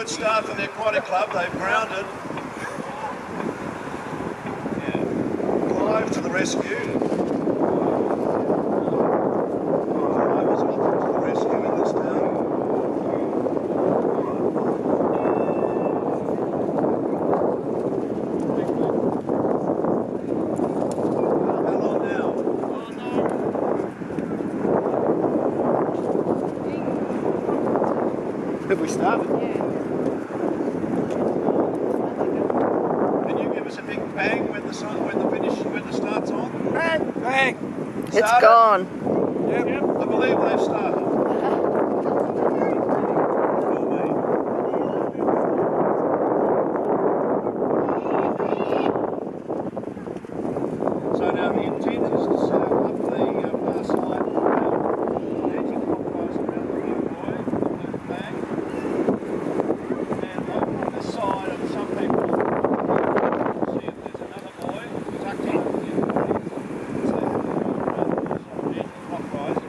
good start for the aquatic club. They've grounded. Yeah. Clive to the rescue. Clive is often to the rescue in this town. How long now? Have we started? Can you give us a big bang when the start's on? Bang! Bang! It's gone. Yep. I believe they've started. So now the intent is to set up the far side around, anti-clockwise around the blue buoy, the blue flag. And over on this side, and some people see if there's another buoy tucked in. So around anti-clockwise.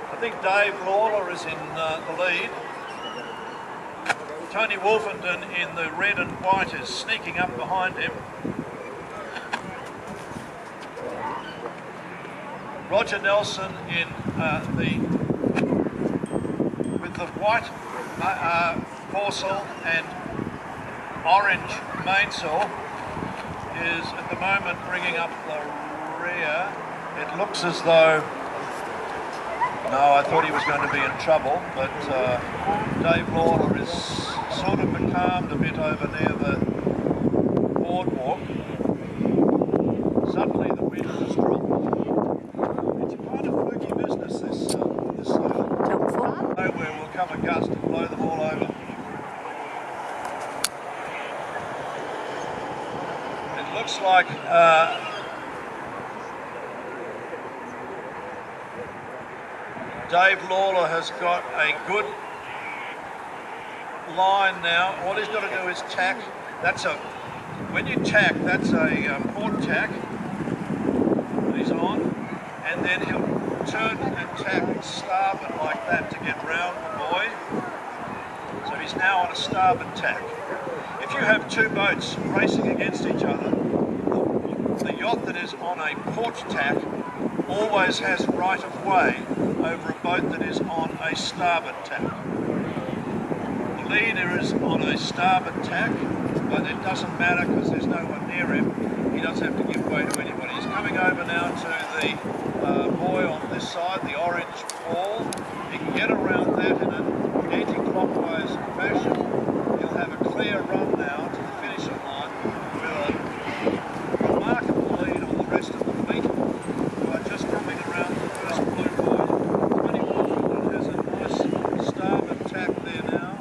I think Dave Lawler is in the lead. Tony Wolfenden in the red and white is sneaking up behind him. Roger Nelson in with the white foresail and orange mainsail is at the moment bringing up the rear. It looks as though, no, I thought he was going to be in trouble, but Dave Lawler is sort of becalmed a bit over near the boardwalk. Suddenly the wind has dropped. It's a kind of fluky business, this nowhere will come a gust and blow them all over. It looks like Dave Lawler has got a good line now. All he's got to do is tack. When you tack, that's a port tack that he's on, and then he'll turn and tack starboard like that to get round the buoy. So he's now on a starboard tack. If you have two boats racing against each other, the yacht that is on a port tack always has right of way over a boat that is on a starboard tack. The leader is on a starboard tack, but it doesn't matter because there's no one near him. He doesn't have to give way to anybody. He's coming over now to the buoy on this side, the orange ball. He can get around that in an anti-clockwise fashion. He'll have a clear run now to the finishing line with a remarkable lead on the rest of the fleet, who are just coming around the first blue buoy. Tony Wolfenden has a nice starboard tack there now,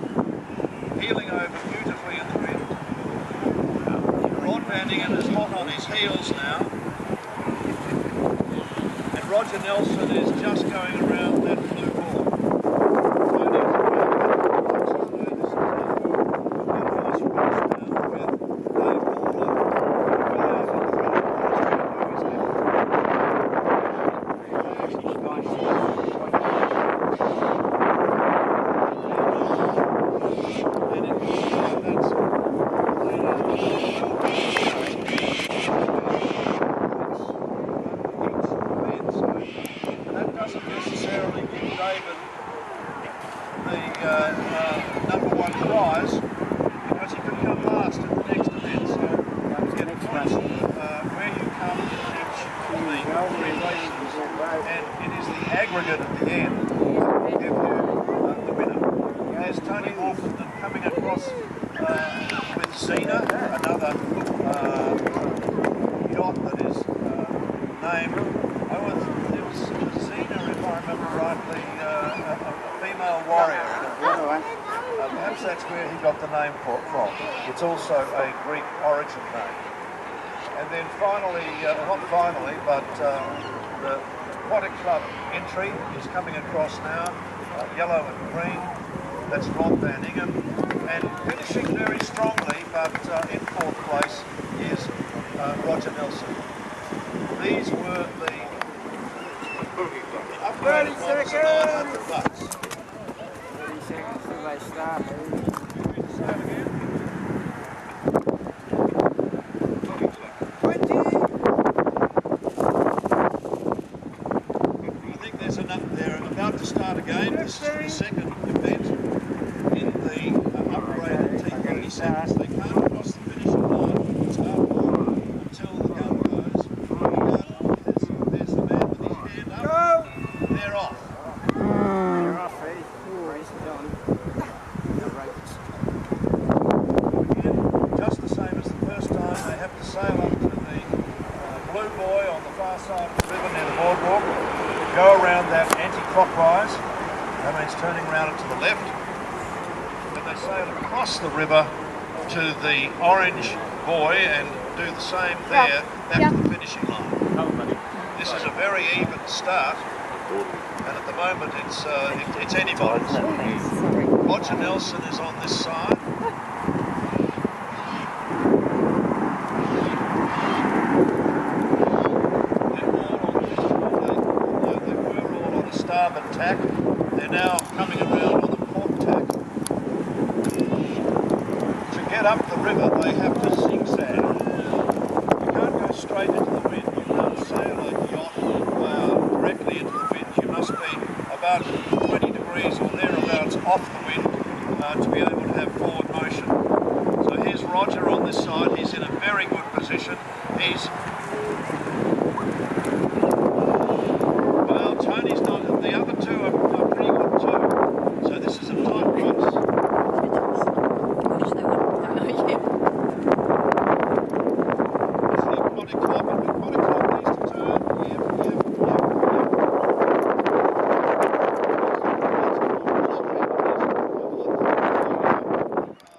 heeling over beautifully in the wind. Broadbanding is hot on his heels now, and Roger Nelson is just going around that blue buoy. That doesn't necessarily give David the number one prize, because he could come last at the next event. So you get points where you come in each of the three races, and it is the aggregate at the end that will give you the winner. There's Tony Wolfenden coming across with Zena, another yacht that is named, it was Zena, if I remember rightly, a female warrior. Perhaps that's where he got the name from. It's also a Greek origin name. And then finally, not finally, but the aquatic club entry is coming across now, yellow and green. That's Rod Van Ingham. And finishing very strongly, but in fourth place, is Roger Nelson. These were the upgraded ones at $900. 30 seconds till they start. Start again. 20! I think there's enough. They're about to start again. This is the second event in the upgraded T37s. They can't cross the finishing line, start line, until the gun goes. There's the man with his hand up. Go! They're off. They're off, eh? Race is on. The race. Again, just the same as the first time, they have to sail up to the blue buoy on the far side of the river near the boardwalk, go around that anti-clockwise, that means turning around it to the left, then they sail across the river to the orange buoy and do the same there back to the finishing line. This is a very even start, and at the moment it's anybody's. Roger Nelson is on this side. Starboard tack. They're now coming around on the port tack. To get up the river, they have to zigzag. You can't go straight into the wind. You can't sail a yacht directly into the wind. You must be about 20 degrees or thereabouts off the wind to be able to have forward motion. So here's Roger on this side. He's in a very good position. He's Tony's not, the other two are pretty good too. So this is a tight race. Wish they wouldn't. This is the aquatic club, and the aquatic club needs to turn. Yep.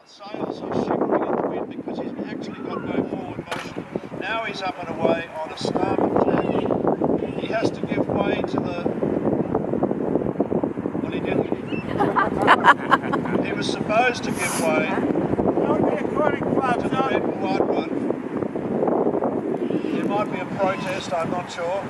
Sails are shivering in the wind because he's actually got no forward motion. Now he's up and away on a starboard tack. He has to give way to the... Well, he didn't. He was supposed to give way to the red and white one. There might be a protest, I'm not sure.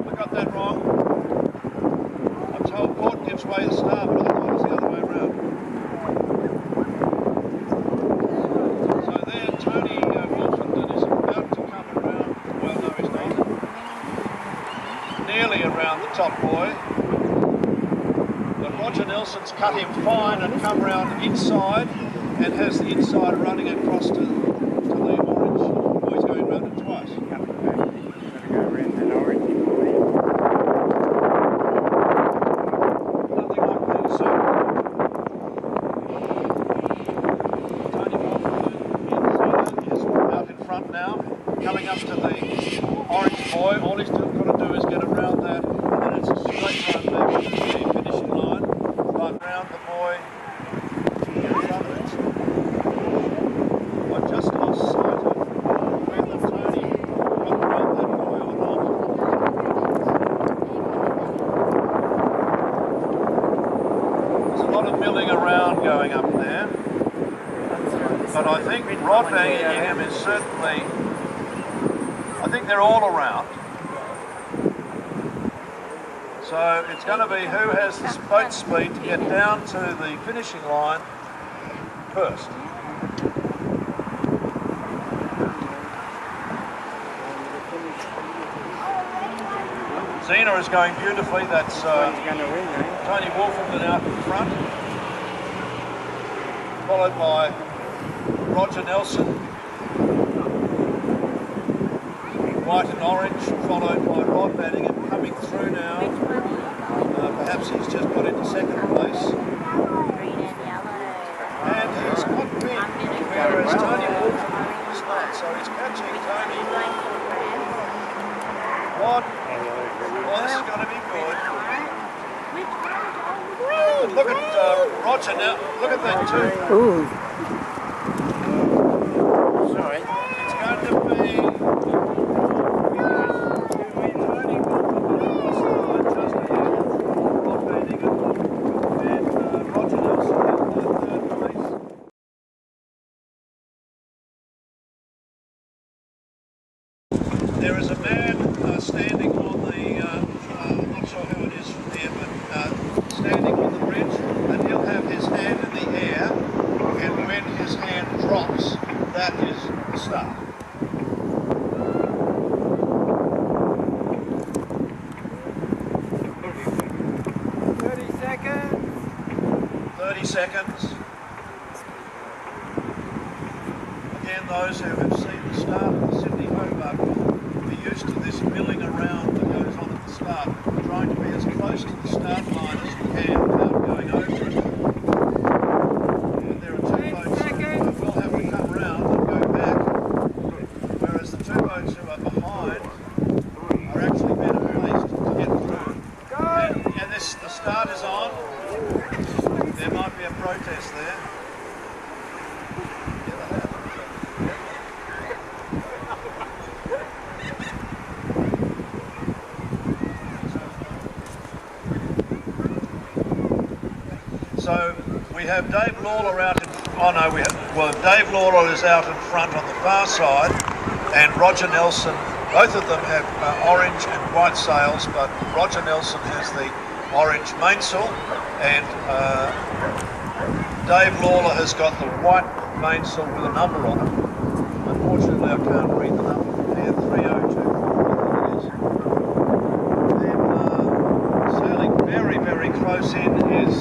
I got that wrong. I'm told port gives way to starboard. I thought it was the other way around. Tony Wolfenden is about to come around, well no he's not, nearly around the top buoy, but Roger Nelson's cut him fine and come round inside and has the inside running across to the orange. Oh, he's going round it twice. Gotta go around that orange buoy. Nothing like that, so Tony Wolfenden is out in front now, coming up to the orange buoy. All he's got to do is get around that, and then it's a straight run back to the finishing line, but round the buoy in front of it. I just lost sight of whether Tony got around that buoy or not. There's a lot of milling around going up there. But I think Rod Van Ingham is certainly, I think they're all around. So it's going to be who has the boat speed to get down to the finishing line first. Zena is going beautifully. That's Tony Wolfenden out in front, followed by Roger Nelson, white and orange, followed by Rod Van Ingham coming through now. Perhaps he's just got into second place. And he's got wind, whereas Tony Wolfenden is not, so he's catching Tony. Rod, well, this is going to be good. But look at Roger now, look at that too. Ooh. Sorry. It's going to be There is a man standing on the, I'm not sure who it is from here, but standing on the bridge, and he'll have his hand in the air, and when his hand drops, that is the start. 30 seconds. Again, those who have seen the start of the Sydney Hobart will be used to this milling around that goes on at the start, trying to be as close to the start line as you can without going over it. And there are two boats who will have to come round and go back, whereas the two boats who are behind are actually better placed to get through. And the start is on. There might be a protest there. So we have Dave Lawler out in, Dave Lawler is out in front on the far side, and Roger Nelson, both of them have orange and white sails, but Roger Nelson has the orange mainsail, and Dave Lawler has got the white mainsail with a number on it. Unfortunately, I can't read the number from here, 302, I think it is. Then sailing very, very close in is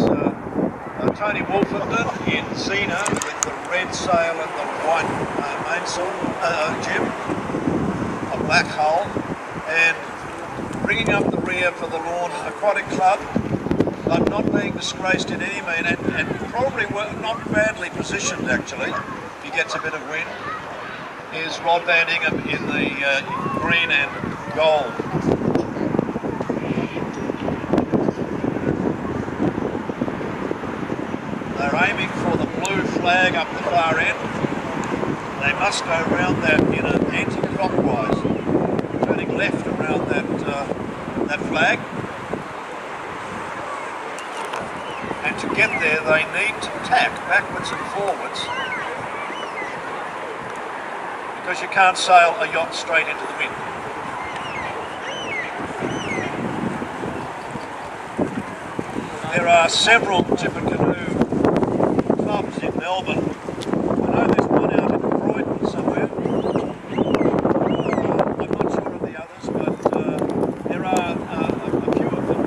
Tony Wolfenden in Xena with the red sail and the white mainsail, jib, a black hull, and bringing up the rear for the Lorne Aquatic Club, but not being disgraced in any mean, and probably not badly positioned actually. He gets a bit of wind. Is Rod Van Ingham in the green and gold. They're aiming for the blue flag up the far end. They must go round that in an anti-clockwise, turning left around that flag. And to get there, they need to tack backwards and forwards, because you can't sail a yacht straight into the wind. There are several Tippecanoe clubs in Melbourne. I know there's one out in Croydon somewhere. I'm not sure of the others, but there are a few of them.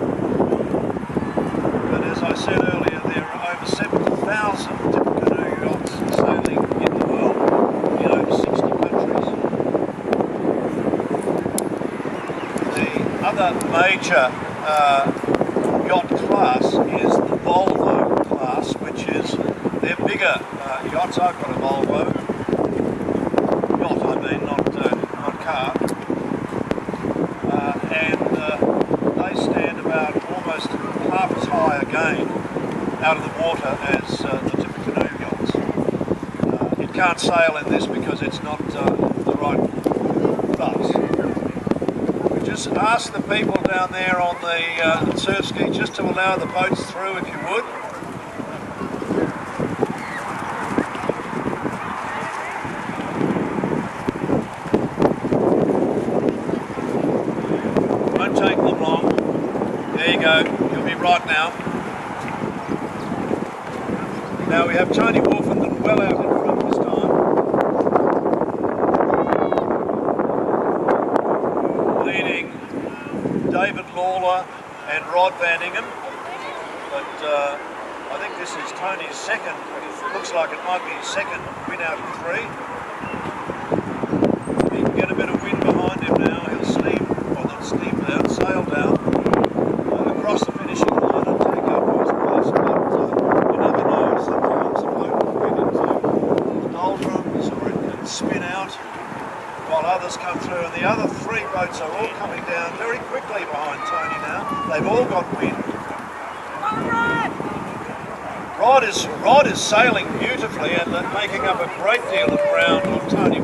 But as I said earlier, there are over 70,000 Tippecanoe yachts sailing in the world in over 60 countries. The other major yacht class is the Volvo class, which is their bigger yachts. I've got a Volvo yacht, I mean, not car, and they stand about almost half as high again out of the water as the Tippecanoe yachts. It can't sail in this because it's not the right class. Just ask the people down there on the surf ski just to allow the boats through, if you would. Won't take them long. There you go, you'll be right now. Now we have Tony Wolfenden well out in front this time. Leading David Lawler and Rod Van Ingham, but I think this is Tony's second, looks like it might be his second win out of 3. He can get a bit of wind behind him now. He'll steam, or not steam down, sail down across the finishing line and take up his place, but you never know, sometimes the boat will get into the doldrums or it can spin out while others come through, and the other 3 boats are all coming down very quickly behind Tony now. They've all got wind. Rod is sailing beautifully and making up a great deal of ground on Tony